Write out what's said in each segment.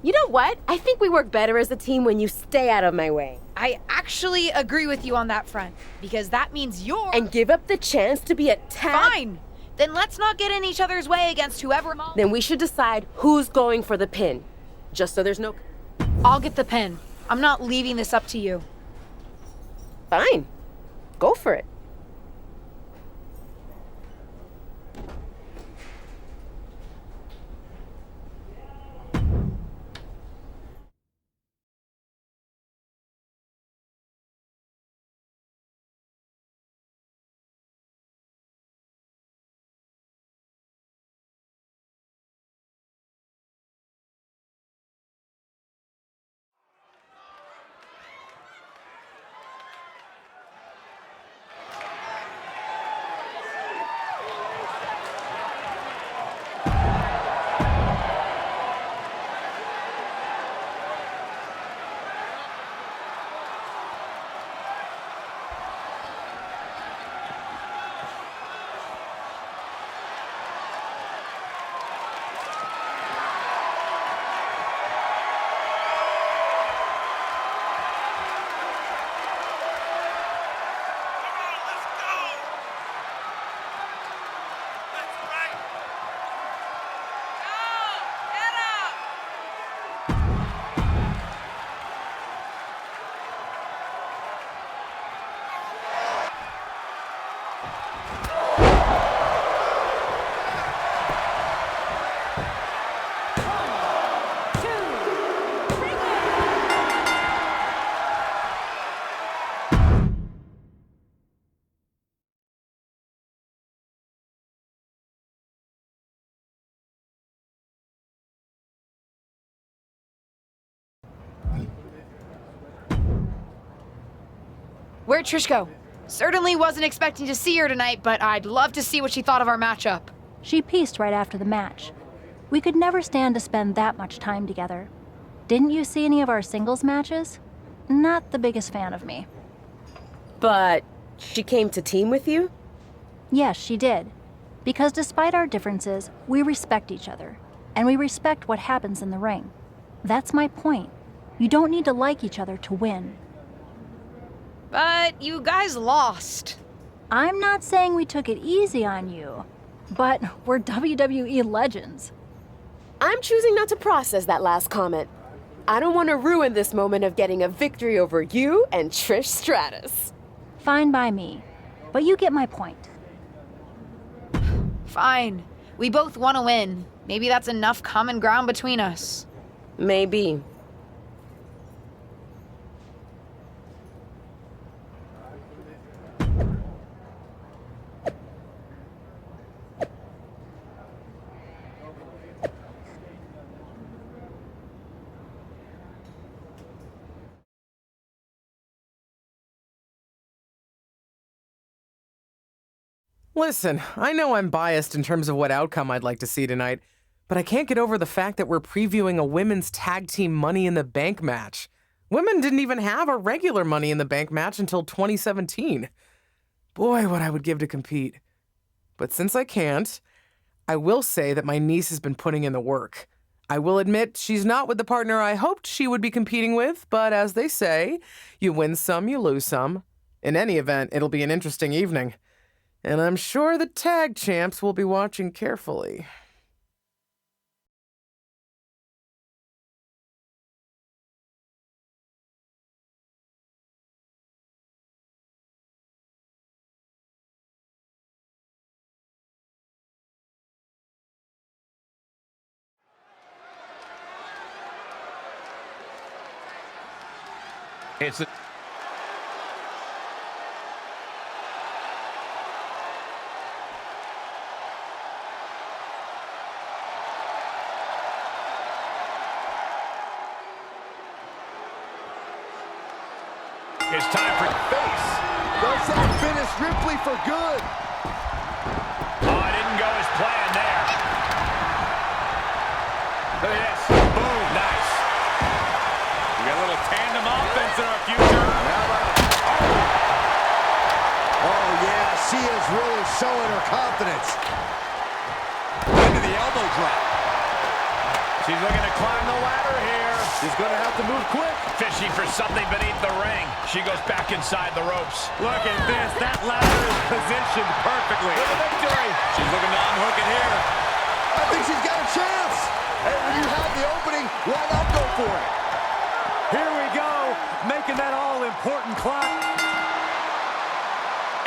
You know what? I think we work better as a team when you stay out of my way. I actually agree with you on that front, because that means you're... And give up the chance to be a tag... Fine! Then let's not get in each other's way against whoever... Then we should decide who's going for the pin. Just so there's no... I'll get the pin. I'm not leaving this up to you. Fine. Go for it. Where'd Trish go? Certainly wasn't expecting to see her tonight, but I'd love to see what she thought of our matchup. She pieced right after the match. We could never stand to spend that much time together. Didn't you see any of our singles matches? Not the biggest fan of me. But she came to team with you? Yes, she did. Because despite our differences, we respect each other. And we respect what happens in the ring. That's my point. You don't need to like each other to win. But you guys lost. I'm not saying we took it easy on you, but we're WWE legends. I'm choosing not to process that last comment. I don't want to ruin this moment of getting a victory over you and Trish Stratus. Fine by me, but you get my point. Fine. We both want to win. Maybe that's enough common ground between us. Maybe. Listen, I know I'm biased in terms of what outcome I'd like to see tonight, but I can't get over the fact that we're previewing a women's tag team Money in the Bank match. Women didn't even have a regular Money in the Bank match until 2017. Boy, what I would give to compete. But since I can't, I will say that my niece has been putting in the work. I will admit she's not with the partner I hoped she would be competing with, but as they say, you win some, you lose some. In any event, it'll be an interesting evening. And I'm sure the tag champs will be watching carefully. It's a It's time for face. Does that finish Ripley for good? Oh, it didn't go as planned there. Look at this. Boom. Nice. We got a little tandem offense in our future. Oh, yeah, she is really showing her confidence. Into the elbow drop. She's looking to climb the ladder here. She's going to have to move quick. Fishing for something beneath the ring. She goes back inside the ropes. Look at this. That ladder is positioned perfectly. For the victory. She's looking to unhook it here. I think she's got a chance. Hey, when you have the opening, why not go for it? Here we go, making that all-important climb.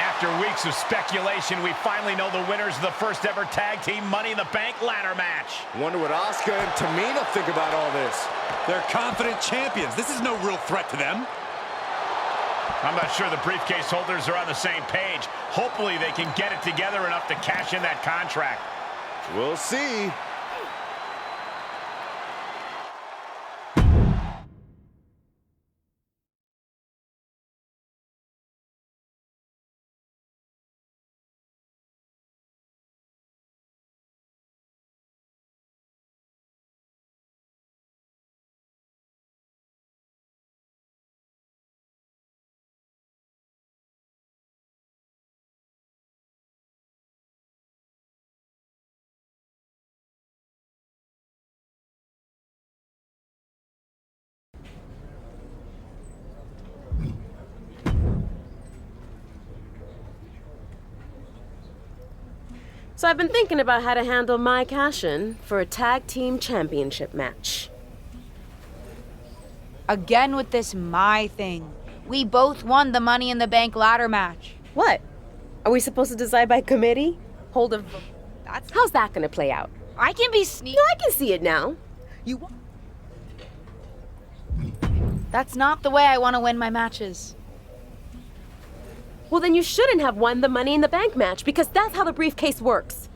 After weeks of speculation, we finally know the winners of the first ever tag team Money in the Bank ladder match. Wonder what Asuka and Tamina think about all this. They're confident champions. This is no real threat to them. I'm not sure the briefcase holders are on the same page. Hopefully they can get it together enough to cash in that contract. We'll see. So I've been thinking about how to handle my cash-in for a tag team championship match. Again with this my thing. We both won the Money in the Bank ladder match. What? Are we supposed to decide by committee? Hold a vote. How's that gonna play out? I can be sneaky. No, I can see it now. That's not the way I want to win my matches. Well, then you shouldn't have won the Money in the Bank match, because that's how the briefcase works.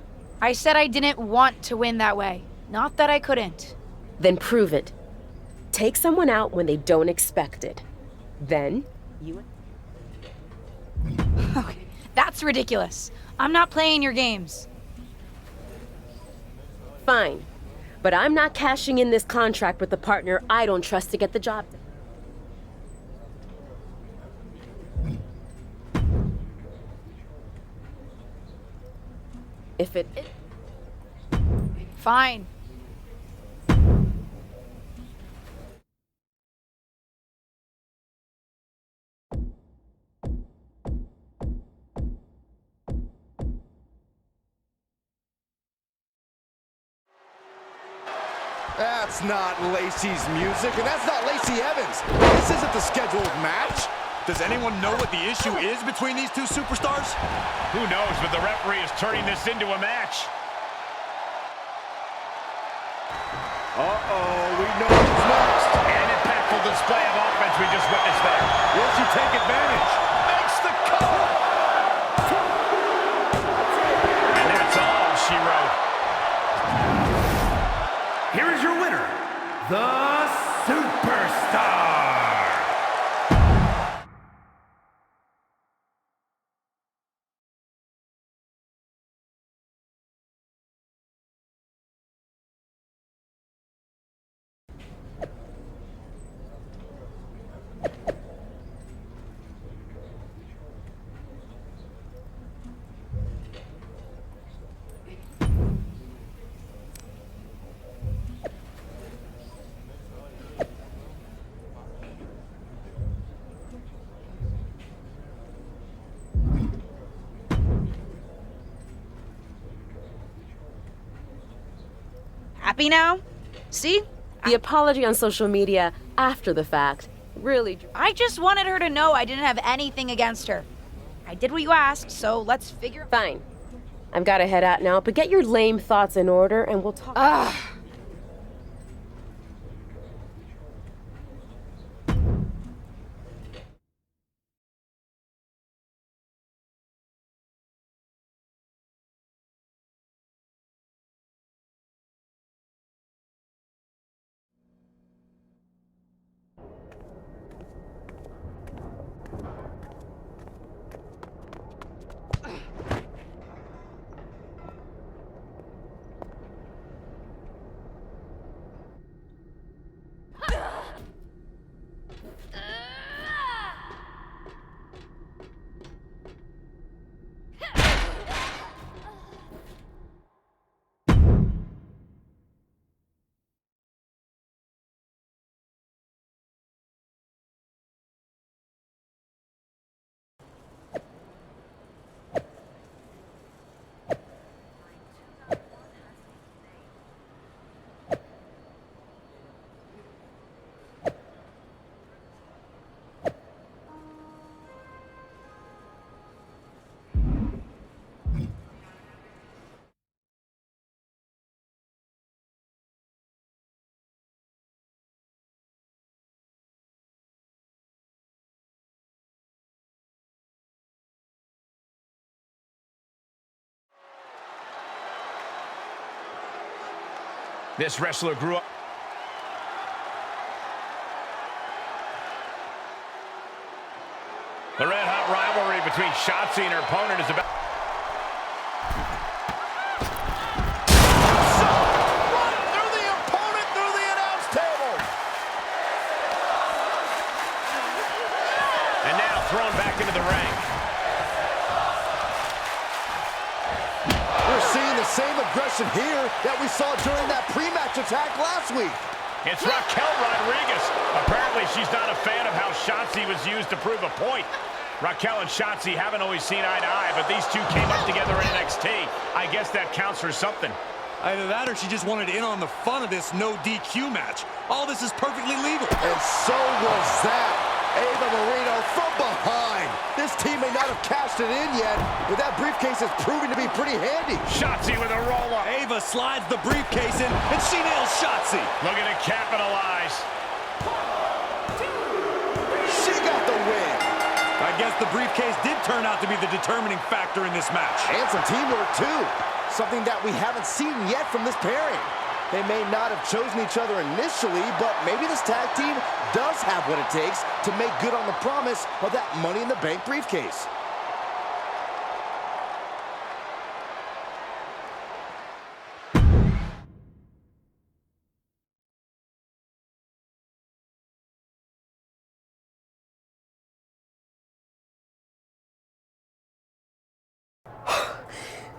I said I didn't want to win that way. Not that I couldn't. Then prove it. Take someone out when they don't expect it. Then, you... Okay, that's ridiculous. I'm not playing your games. Fine. But I'm not cashing in this contract with a partner I don't trust to get the job done. If it... Fine. That's not Lacey's music, and that's not Lacey Evans. This isn't the scheduled match. Does anyone know what the issue is between these two superstars? Who knows, but the referee is turning this into a match. Uh-oh, we know what's next. An impactful display of offense we just witnessed there. Will she take advantage? Makes the cover! And that's all she wrote. Here is your winner, the Superstar. Happy now? See? The apology on social media after the fact really... I just wanted her to know I didn't have anything against her. I did what you asked, so let's figure... Fine. I've got to head out now, but get your lame thoughts in order and we'll talk... Ugh. This wrestler grew up. The red-hot rivalry between Shotzi and her opponent is about... Run through the opponent, through the announce table. And now thrown back into the ring. We're seeing the same aggression here that we saw during that pre-match attack last week. It's Raquel Rodriguez. Apparently she's not a fan of how Shotzi was used to prove a point. Raquel and Shotzi haven't always seen eye to eye, but these two came up together in NXT. I guess that counts for something. Either that or she just wanted in on the fun of this no DQ match. All this is perfectly legal. And so was that. Ava Marino from behind. This team may not have cashed it in yet, but that briefcase is proving to be pretty handy. Shotzi with a roll-up. Ava slides the briefcase in, and she nails Shotzi. Looking to capitalize. She got the win. I guess the briefcase did turn out to be the determining factor in this match. And some teamwork, too. Something that we haven't seen yet from this pairing. They may not have chosen each other initially, but maybe this tag team does have what it takes to make good on the promise of that Money in the Bank briefcase.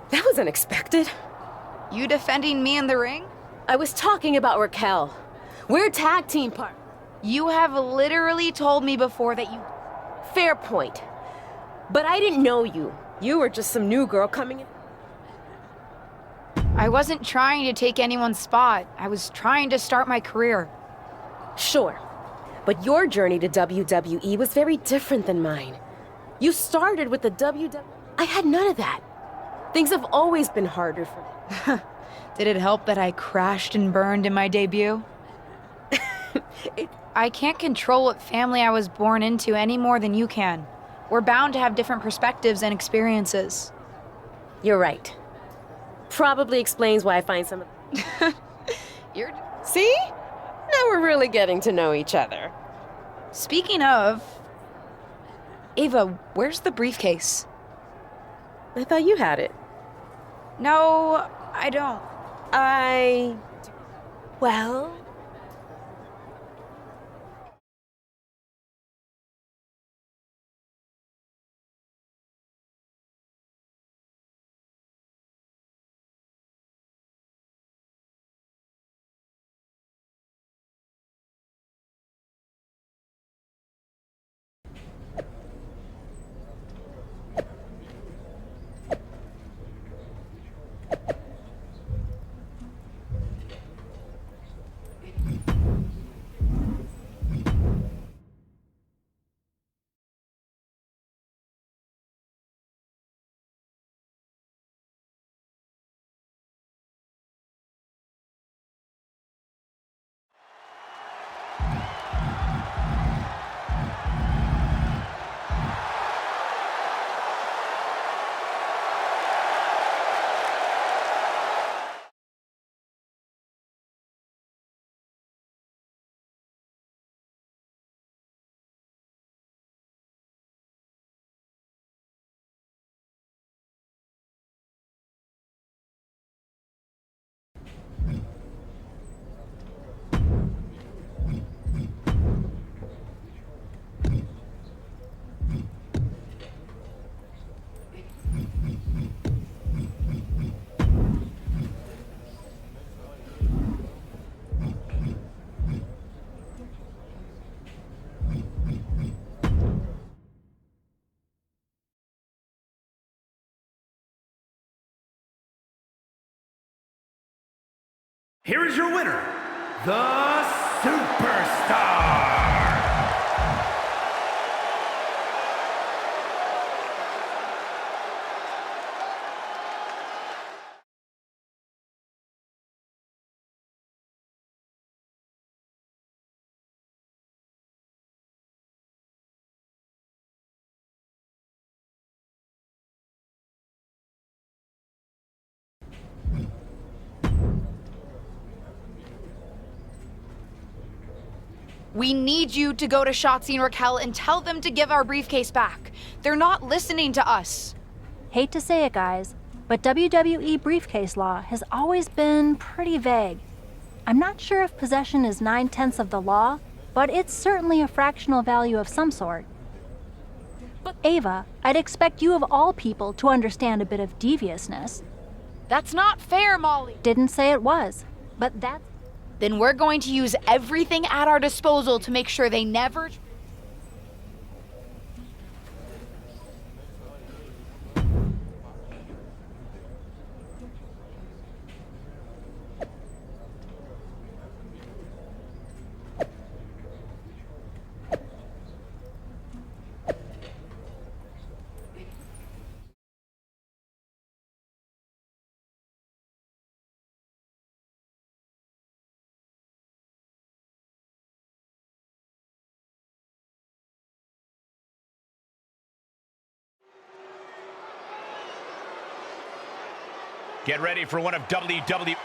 That was unexpected. You defending me in the ring? I was talking about Raquel. We're tag team partners. You have literally told me before that you... Fair point. But I didn't know you. You were just some new girl coming in. I wasn't trying to take anyone's spot. I was trying to start my career. Sure. But your journey to WWE was very different than mine. You started with the WWE. I had none of that. Things have always been harder for me. Did it help that I crashed and burned in my debut? I can't control what family I was born into any more than you can. We're bound to have different perspectives and experiences. You're right. Probably explains why I find some... You're... See? Now we're really getting to know each other. Speaking of... Ava, where's the briefcase? I thought you had it. No, I don't. Well... Here is your winner, the Superstar. We need you to go to Shotzi and Raquel and tell them to give our briefcase back. They're not listening to us. Hate to say it, guys, but WWE briefcase law has always been pretty vague. I'm not sure if possession is 9/10 of the law, but it's certainly a fractional value of some sort. But Ava, I'd expect you of all people to understand a bit of deviousness. That's not fair, Molly. Didn't say it was, but that's... Then we're going to use everything at our disposal to make sure they never... Get ready for one of WWE...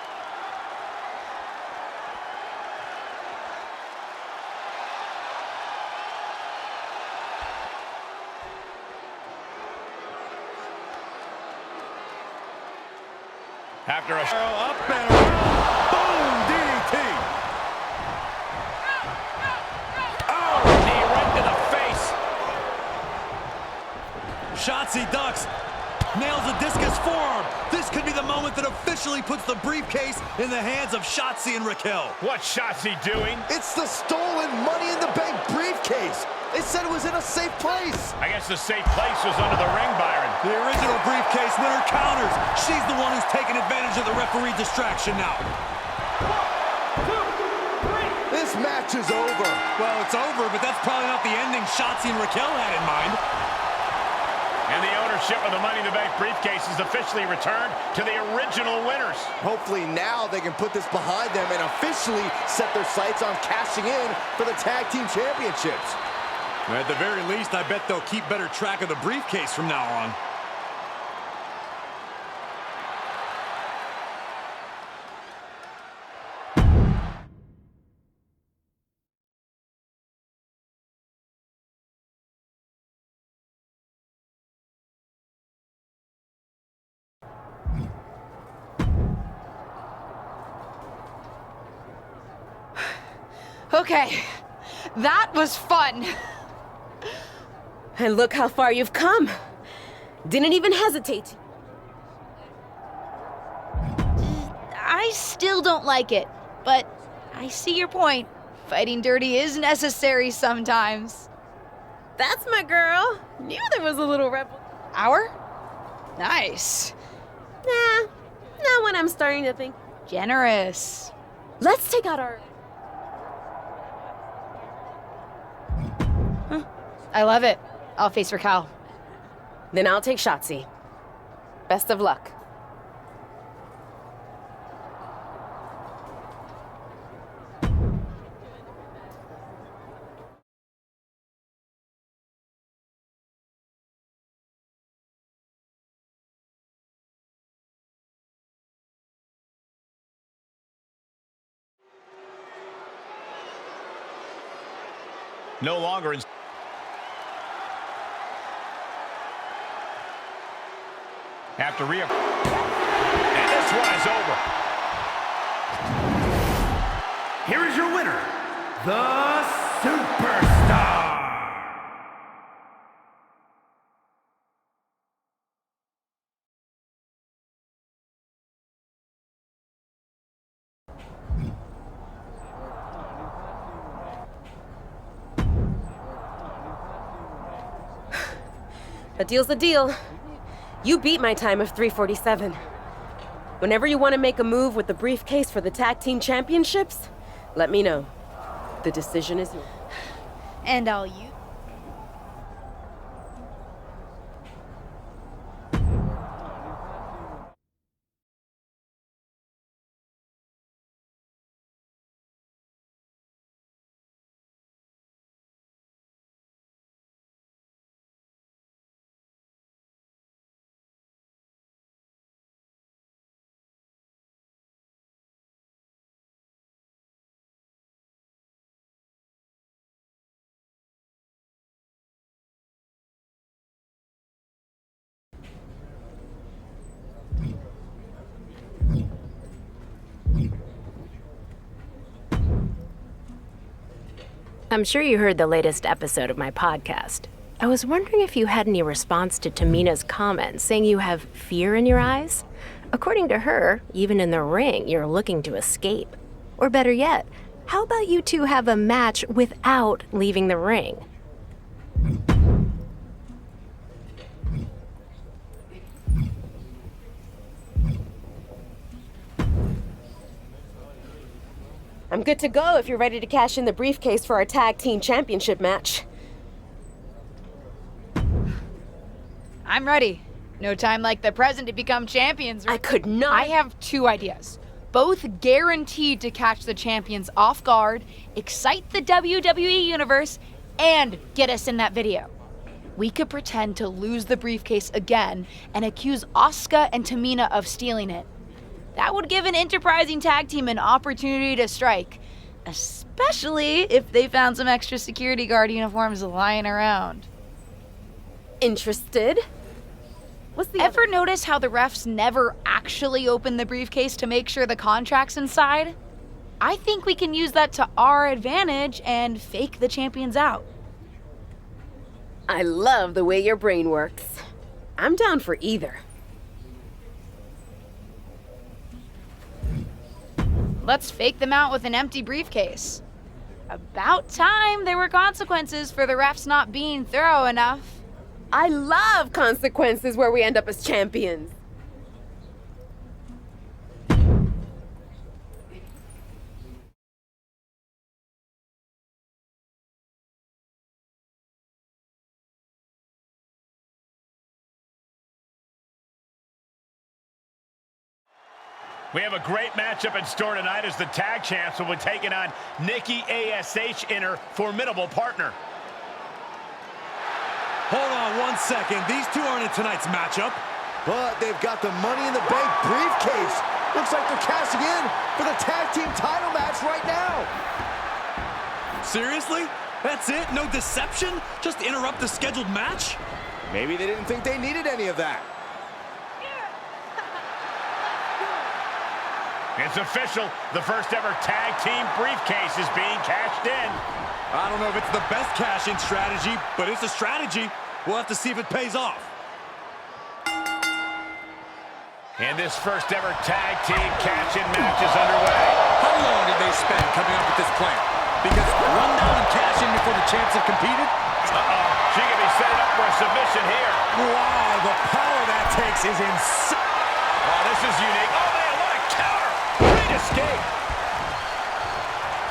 After a... Up and around. Boom! DDT. Oh, knee right to the face. Shotzi ducks. Nails a discus forearm. This could be the moment that officially puts the briefcase in the hands of Shotzi and Raquel. What's Shotzi doing? It's the stolen Money in the Bank briefcase. They said it was in a safe place. I guess the safe place was under the ring, Byron. The original briefcase winner counters. She's the one who's taking advantage of the referee distraction now. This match is over. Well, it's over, but that's probably not the ending Shotzi and Raquel had in mind. And the ownership of the Money in the Bank briefcase is officially returned to the original winners. Hopefully now they can put this behind them and officially set their sights on cashing in for the tag team championships. At the very least, I bet they'll keep better track of the briefcase from now on. Okay, that was fun. And look how far you've come. Didn't even hesitate. I still don't like it, but I see your point. Fighting dirty is necessary sometimes. That's my girl. Knew there was a little rebel. Our? Nice. Nah, not when I'm starting to think. Generous. Let's take out our... I love it. I'll face Raquel. Then I'll take Shotzi. Best of luck. No longer in... After Rhea... And this one is over. Here is your winner, the Superstar. A deal's a deal. You beat my time of 3:47. Whenever you want to make a move with the briefcase for the tag team championships, let me know. The decision is yours. And I'll use... I'm sure you heard the latest episode of my podcast. I was wondering if you had any response to Tamina's comments saying you have fear in your eyes? According to her, even in the ring, you're looking to escape. Or better yet, how about you two have a match without leaving the ring? I'm good to go if you're ready to cash in the briefcase for our tag team championship match. I'm ready. No time like the present to become champions. I could not. I have two ideas. Both guaranteed to catch the champions off guard, excite the WWE Universe, and get us in that video. We could pretend to lose the briefcase again and accuse Asuka and Tamina of stealing it. That would give an enterprising tag team an opportunity to strike, especially if they found some extra security guard uniforms lying around. Interested? What's the Ever notice how the refs never actually open the briefcase to make sure the contract's inside? I think we can use that to our advantage and fake the champions out. I love the way your brain works. I'm down for either. Let's fake them out with an empty briefcase. About time there were consequences for the refs not being thorough enough. I love consequences where we end up as champions. We have a great matchup in store tonight as the tag champs will be taking on Nikki ASH in her formidable partner. Hold on 1 second. These two aren't in tonight's matchup. But they've got the Money in the Bank briefcase. Looks like they're cashing in for the tag team title match right now. Seriously? That's it? No deception? Just interrupt the scheduled match? Maybe they didn't think they needed any of that. It's official. The first ever tag team briefcase is being cashed in. I don't know if it's the best cash-in strategy, but it's a strategy. We'll have to see if it pays off. And this first ever tag team cash-in match is underway. How long did they spend coming up with this plan? Because run down and cash in before the champs have competed? Uh-oh. She could be setting up for a submission here. Wow, the power that takes is insane. Oh, this is unique. Oh, man, what a counter. Great escape.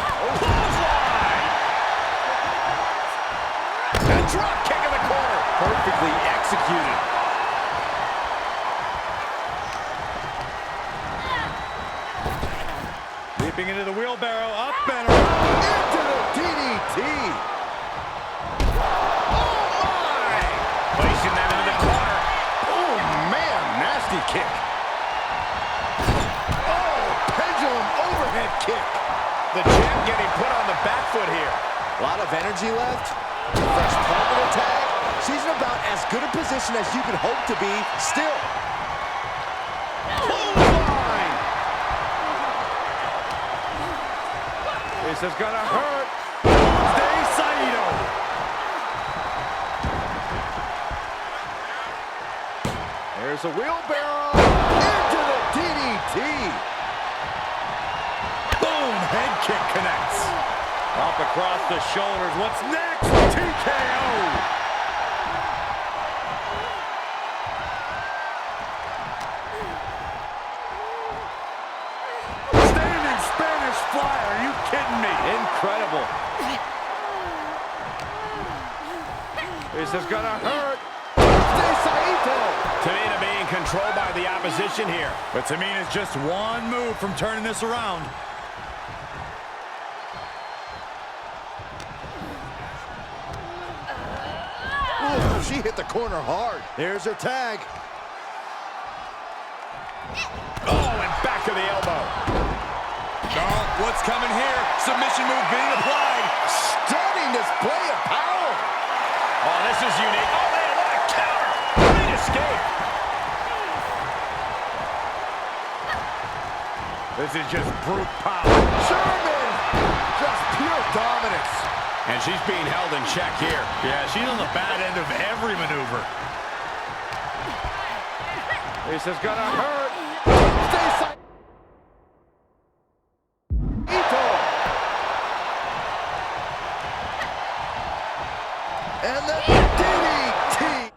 Clothesline. A drop kick in the corner. Perfectly executed. Leaping into the wheelbarrow, up and around. Into the DDT. Oh, my. Placing them into the corner. Oh, man, nasty kick. Oh, pendulum overhead kick. The champ getting put on the back foot here. A lot of energy left. Fresh pump of the tag. She's in about as good a position as you could hope to be still. Clothesline. This is gonna hurt. Stay Saito. There's a wheelbarrow. Into the DDT. Boom, head kick connects. Up across the shoulders. What's next? TKO. Standing Spanish fly. Are you kidding me? Incredible. This is gonna hurt. Stay Saito. Tamina being controlled by the opposition here. But Tamina's just one move from turning this around. Ooh, she hit the corner hard. There's her tag. Oh, and back to the elbow. Oh, what's coming here? Submission move being applied. Stunning display of power. Oh, this is unique. Oh, man, what a counter. Great escape. This is just brute power. German. Just pure dominance. And she's being held in check here. Yeah, she's on the bad end of every maneuver. This is gonna hurt. Stay silent. Ito. And the DDT.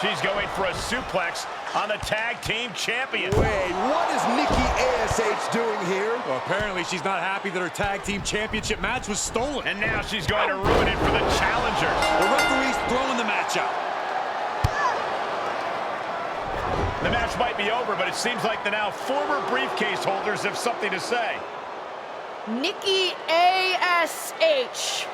She's going for a suplex on the tag team champion. Wait, what is Nikki ASH doing here? Well, apparently she's not happy that her tag team championship match was stolen. And now she's going to ruin it for the challengers. The referee's throwing the match out. The match might be over, but it seems like the now former briefcase holders have something to say. Nikki ASH.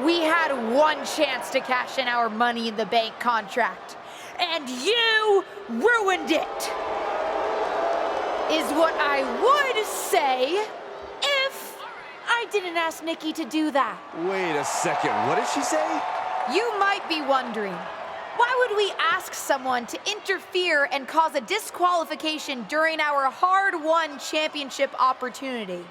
We had one chance to cash in our Money in the Bank contract, and you ruined it, is what I would say if I didn't ask Nikki to do that. Wait a second, what did she say? You might be wondering, why would we ask someone to interfere and cause a disqualification during our hard-won championship opportunity?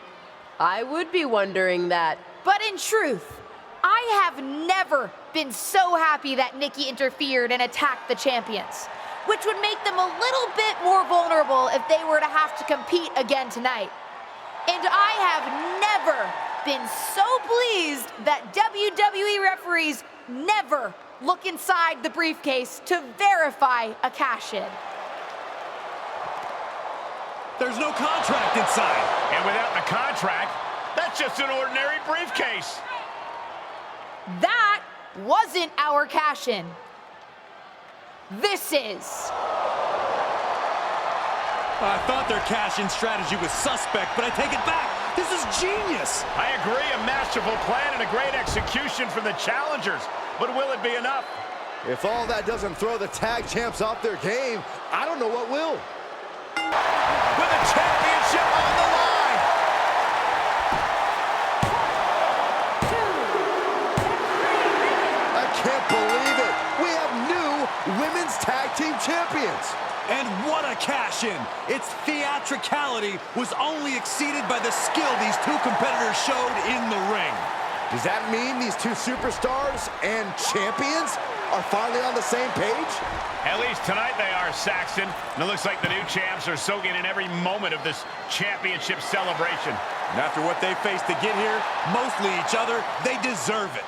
I would be wondering that. But in truth, I have never been so happy that Nikki interfered and attacked the champions, which would make them a little bit more vulnerable if they were to have to compete again tonight. And I have never been so pleased that WWE referees never look inside the briefcase to verify a cash-in. There's no contract inside. And without the contract, that's just an ordinary briefcase. That wasn't our cash-in. This is. I thought their cash-in strategy was suspect, but I take it back. This is genius. I agree, a masterful plan and a great execution from the challengers. But will it be enough? If all that doesn't throw the tag champs off their game, I don't know what will. With the championship on the line. I can't believe it. We have new women's tag team champions. And what a cash-in. Its theatricality was only exceeded by the skill these two competitors showed in the ring. Does that mean these two superstars and champions are finally on the same page? At least tonight they are, Saxton. And it looks like the new champs are soaking in every moment of this championship celebration. And after what they faced to get here, mostly each other, they deserve it.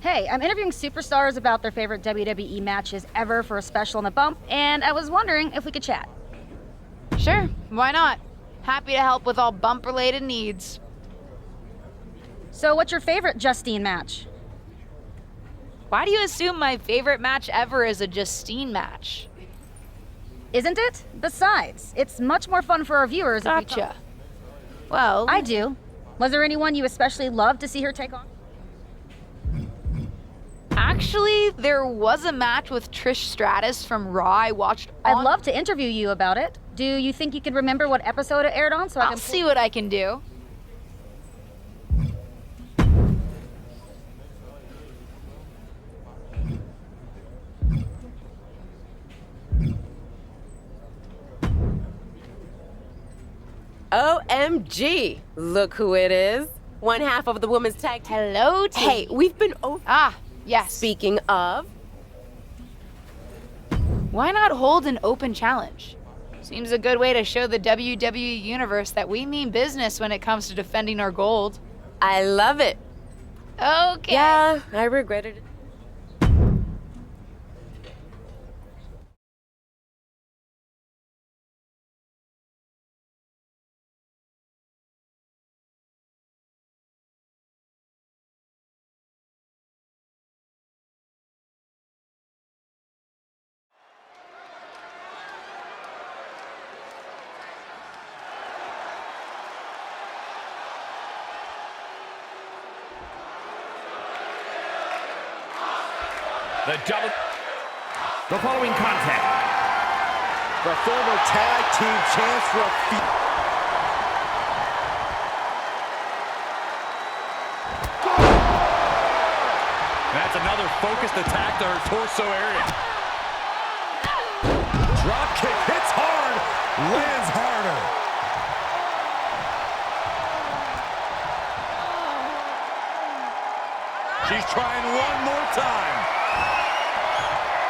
Hey, I'm interviewing superstars about their favorite WWE matches ever for a special on the bump, and I was wondering if we could chat. Sure, why not? Happy to help with all bump-related needs. So what's your favorite Justine match? Why do you assume my favorite match ever is a Justine match? Isn't it? Besides, it's much more fun for our viewers if we Gotcha. Well, I do. Was there anyone you especially loved to see her take on? actually, there was a match with Trish Stratus from Raw I watched on... I'd love to interview you about it. Do you think you could remember what episode it aired on so I I'll can see what I can do. OMG! Look who it is. One half of the women's tag team. Hello, team. Hey, we've been over. Ah, yes. Speaking of, Why not hold an open challenge? Seems a good way to show the WWE Universe that we mean business when it comes to defending our gold. I love it. Okay. Yeah, I regretted it. The following contest. The former tag team champs for a few. That's another focused attack to her torso area. Drop kick hits hard, lands harder. She's trying one more time.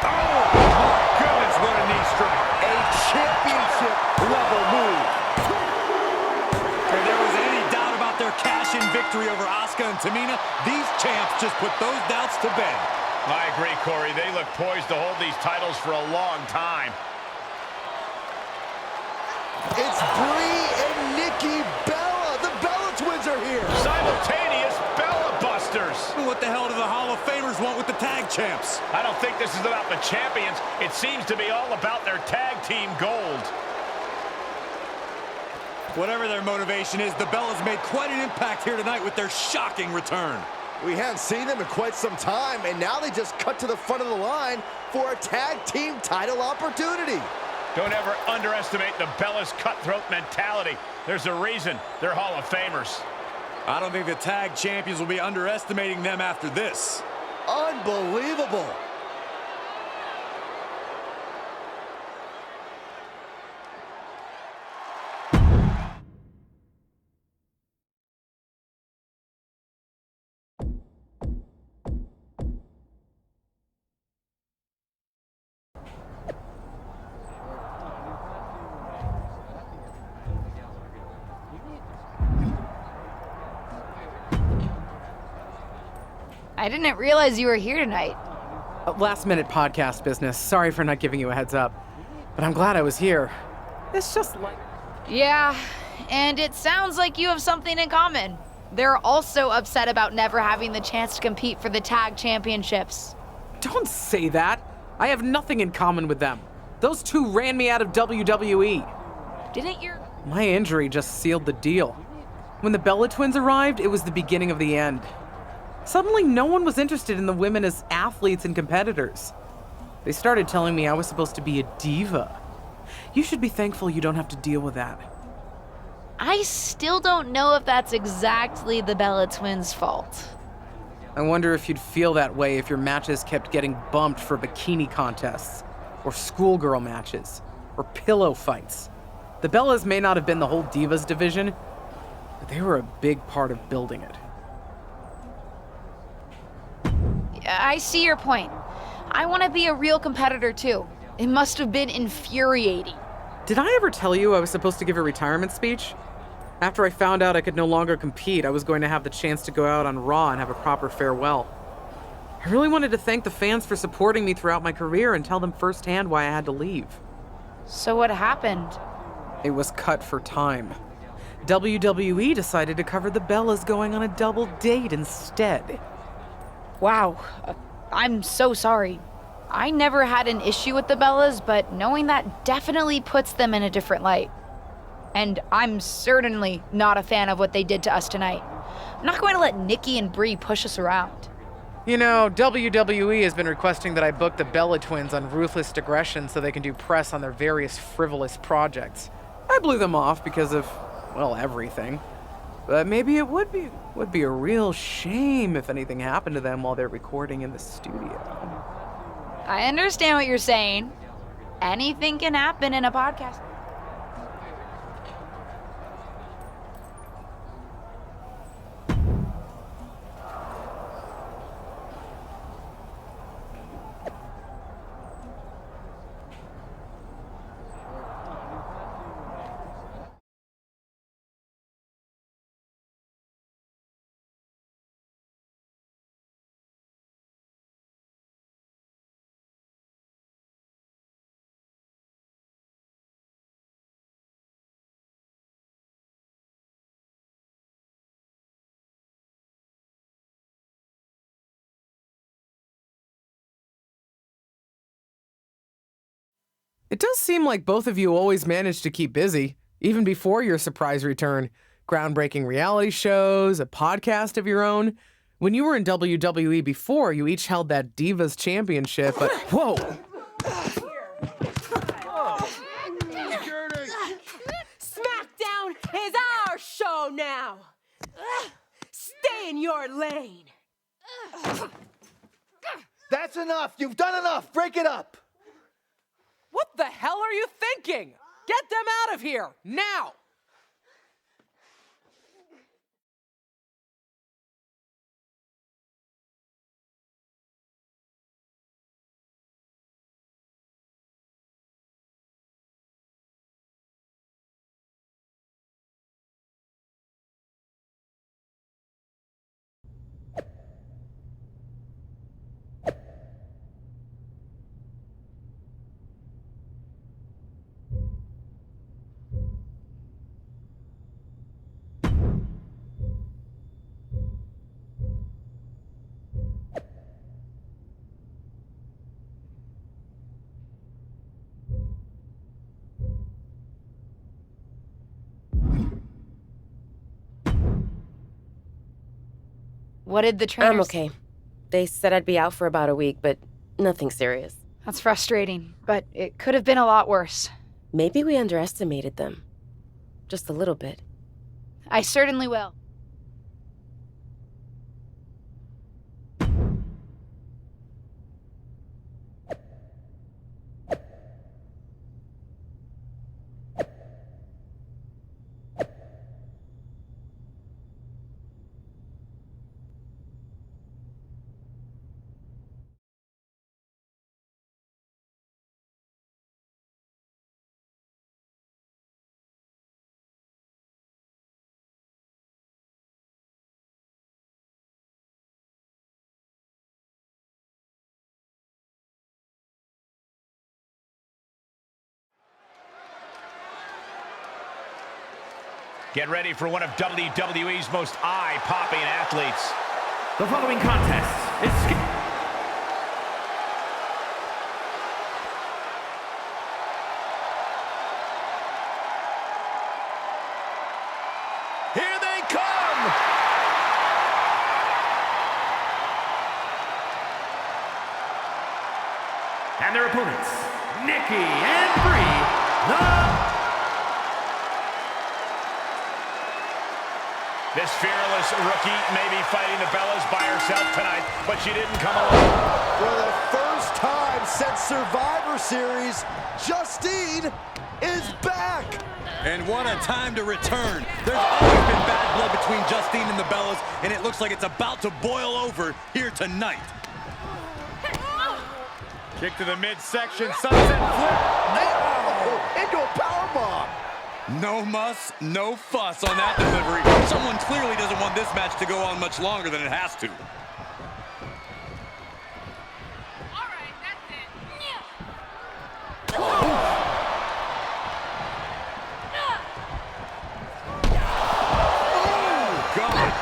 Oh, my goodness, what a knee strike. A championship level move. If there was any doubt about their cash-in victory over Asuka and Tamina, these champs just put those doubts to bed. I agree, Corey. They look poised to hold these titles for a long time. It's Brie and Nikki Bella. The Bella twins are here. Simultaneous Bella Busters. What the hell do the Hall of Famers want with the tag champs? I don't think this is about the champions. It seems to be all about their tag team gold. Whatever their motivation is, the Bellas made quite an impact here tonight with their shocking return. We haven't seen them in quite some time, and now they just cut to the front of the line for a tag team title opportunity. Don't ever underestimate the Bellas' cutthroat mentality. There's a reason they're Hall of Famers. I don't think the tag champions will be underestimating them after this. Unbelievable. I didn't realize you were here tonight. Last minute podcast business. Sorry for not giving you a heads up. But I'm glad I was here. It's just like... Yeah, and it sounds like you have something in common. They're also upset about never having the chance to compete for the tag championships. Don't say that. I have nothing in common with them. Those two ran me out of WWE. Didn't your... My injury just sealed the deal. When the Bella twins arrived, it was the beginning of the end. Suddenly, no one was interested in the women as athletes and competitors. They started telling me I was supposed to be a diva. You should be thankful you don't have to deal with that. I still don't know if that's exactly the Bella twins' fault. I wonder if you'd feel that way if your matches kept getting bumped for bikini contests, or schoolgirl matches, or pillow fights. The Bellas may not have been the whole Divas division, but they were a big part of building it. I see your point. I want to be a real competitor too. It must have been infuriating. Did I ever tell you I was supposed to give a retirement speech? After I found out I could no longer compete, I was going to have the chance to go out on Raw and have a proper farewell. I really wanted to thank the fans for supporting me throughout my career and tell them firsthand why I had to leave. So what happened? It was cut for time. WWE decided to cover the Bellas going on a double date instead. Wow, I'm so sorry. I never had an issue with the Bellas, but knowing that definitely puts them in a different light. And I'm certainly not a fan of what they did to us tonight. I'm not going to let Nikki and Brie push us around. You know, WWE has been requesting that I book the Bella Twins on Ruthless Digression so they can do press on their various frivolous projects. I blew them off because of, well, everything. But maybe it would be a real shame if anything happened to them while they're recording in the studio. I understand what you're saying. Anything can happen in a podcast. It does seem like both of you always manage to keep busy, even before your surprise return. Groundbreaking reality shows, a podcast of your own. When you were in WWE before, you each held that Divas Championship, but whoa! SmackDown is our show now. Stay in your lane. That's enough. You've done enough. Break it up. What the hell are you thinking? Get them out of here, now! What did the trainer I'm okay. They said I'd be out for about a week, but nothing serious. That's frustrating, but it could have been a lot worse. Maybe we underestimated them. Just a little bit. I certainly will. Get ready for one of WWE's most eye-popping athletes. The following contest is Here they come! and their opponents, Nikki and Brie, This fearless rookie may be fighting the Bellas by herself tonight, but she didn't come alone. For the first time since Survivor Series, Justine is back. And what a time to return. There's always been bad blood between Justine and the Bellas, and it looks like it's about to boil over here tonight. Kick to the midsection, sunset flip. Oh, into a powerbomb. No muss, no fuss on that delivery. Someone clearly doesn't want this match to go on much longer than it has to. All right, that's it. Oh, God.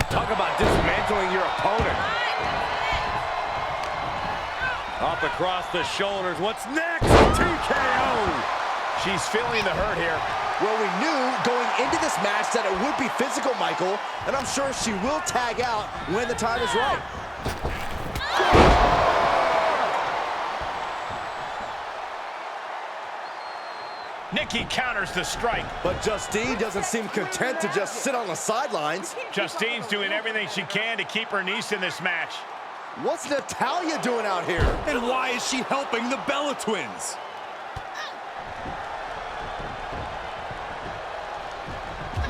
Talk about dismantling your opponent. Up across the shoulders. What's next? TKO. She's feeling the hurt here. Well, we knew going into this match that it would be physical, Michael, and I'm sure she will tag out when the time is right. Nikki counters the strike. But Justine doesn't seem content to just sit on the sidelines. Justine's doing everything she can to keep her niece in this match. What's Natalya doing out here? And why is she helping the Bella Twins?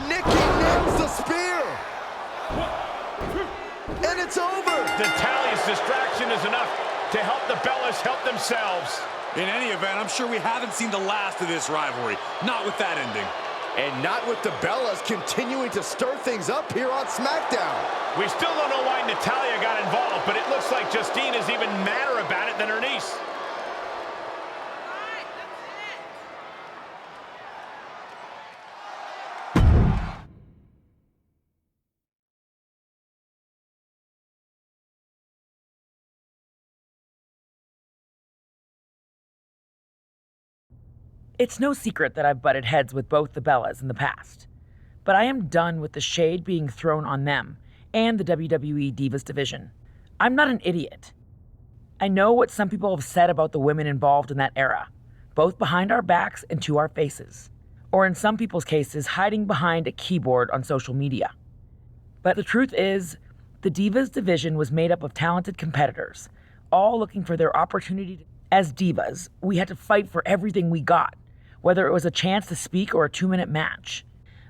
Nikki nails the spear. And it's over. Natalya's distraction is enough to help the Bellas help themselves. In any event, I'm sure we haven't seen the last of this rivalry. Not with that ending. And not with the Bellas continuing to stir things up here on SmackDown. We still don't know why Natalya got involved, but it looks like Justine is even madder about it than her niece. It's no secret that I've butted heads with both the Bellas in the past, but I am done with the shade being thrown on them and the WWE Divas division. I'm not an idiot. I know what some people have said about the women involved in that era, both behind our backs and to our faces, or in some people's cases, hiding behind a keyboard on social media. But the truth is, the Divas division was made up of talented competitors, all looking for their opportunity. As divas, we had to fight for everything we got, whether it was a chance to speak or a 2-minute match.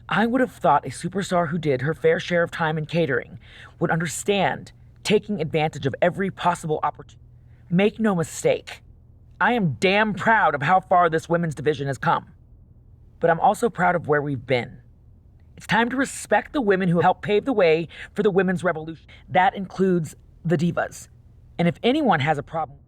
I would have thought a superstar who did her fair share of time in catering would understand taking advantage of every possible opportunity. Make no mistake, I am damn proud of how far this women's division has come. But I'm also proud of where we've been. It's time to respect the women who helped pave the way for the women's revolution. That includes the divas. And if anyone has a problem,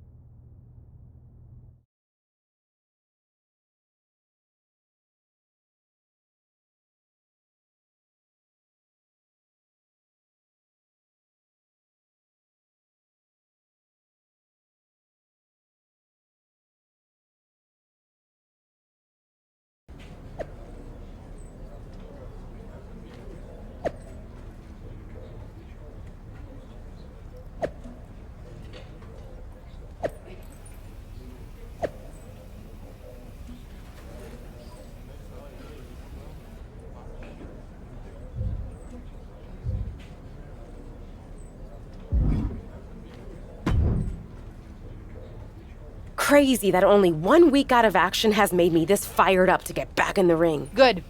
Crazy that only 1 week out of action has made me this fired up to get back in the ring. Good.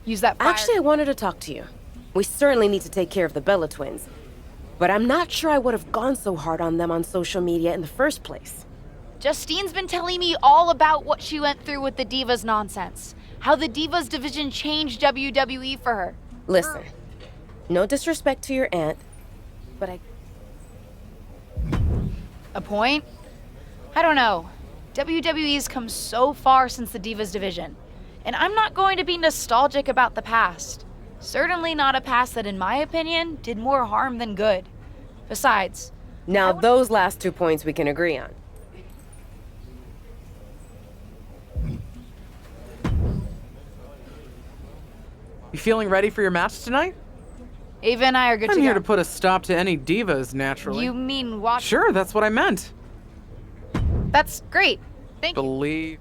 Use that fire. Actually, I wanted to talk to you. We certainly need to take care of the Bella Twins, but I'm not sure I would have gone so hard on them on social media in the first place. Justine's been telling me all about what she went through with the Divas nonsense. How the Divas division changed WWE for her. Listen, no disrespect to your aunt, but A point? I don't know. WWE's come so far since the Divas division, and I'm not going to be nostalgic about the past. Certainly not a past that, in my opinion, did more harm than good. Besides, Now those last 2 points we can agree on. You feeling ready for your match tonight? Ava and I are good to I'm go. here to put a stop to any divas, naturally. You mean watch? Sure, that's what I meant. That's great. Thank you. Believe.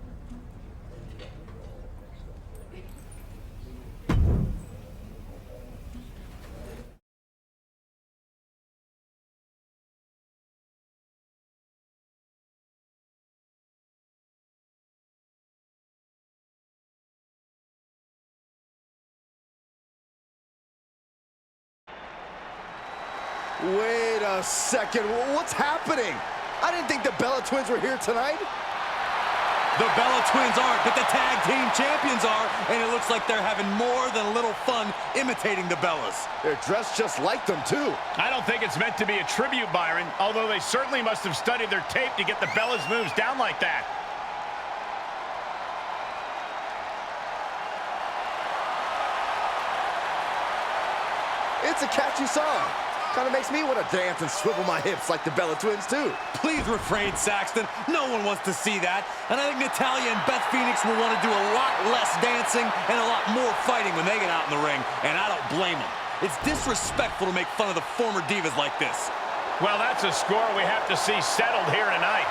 Wait a second, what's happening? I didn't think the Bella Twins were here tonight. The Bella Twins aren't, but the tag team champions are, and it looks like they're having more than a little fun imitating the Bellas. They're dressed just like them, too. I don't think it's meant to be a tribute, Byron, although they certainly must have studied their tape to get the Bellas' moves down like that. It's a catchy song. Kind of makes me want to dance and swivel my hips like the Bella Twins, too. Please refrain, Saxton. No one wants to see that. And I think Natalya and Beth Phoenix will want to do a lot less dancing and a lot more fighting when they get out in the ring, and I don't blame them. It's disrespectful to make fun of the former divas like this. Well, that's a score we have to see settled here tonight.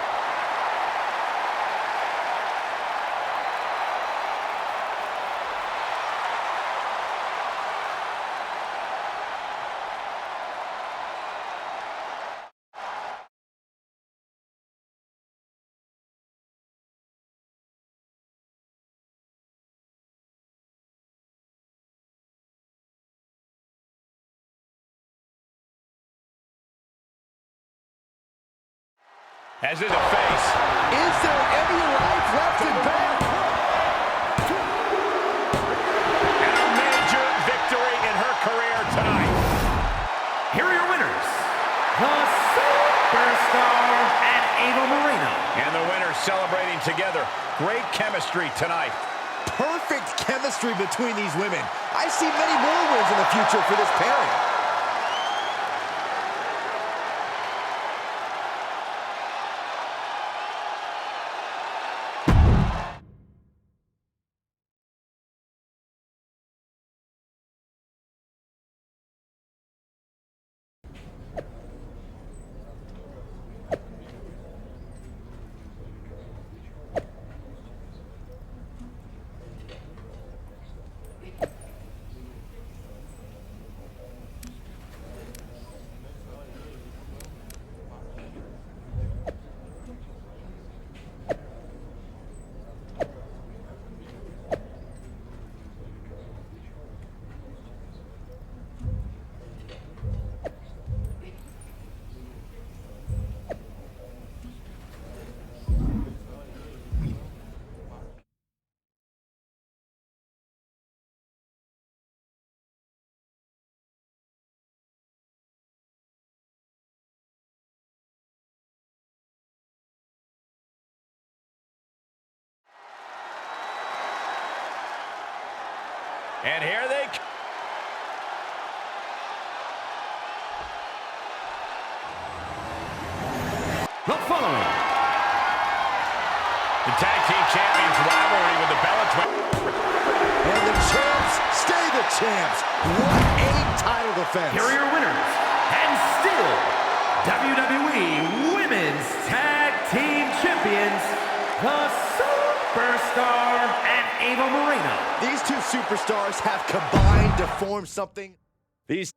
As in the face. Is there any life left in Beth? And a major victory in her career tonight. Here are your winners, the Superstar and Ava Marino. And the winners celebrating together. Great chemistry tonight. Perfect chemistry between these women. I see many more wins in the future for this pairing. And here they come. The following. The tag team champions rivalry with the Bella Twins. And the champs stay the champs. What a title defense. Here are your winners, and still WWE Women's Tag Team Champions, the Superstar and Ava Marino. These two superstars have combined to form something. These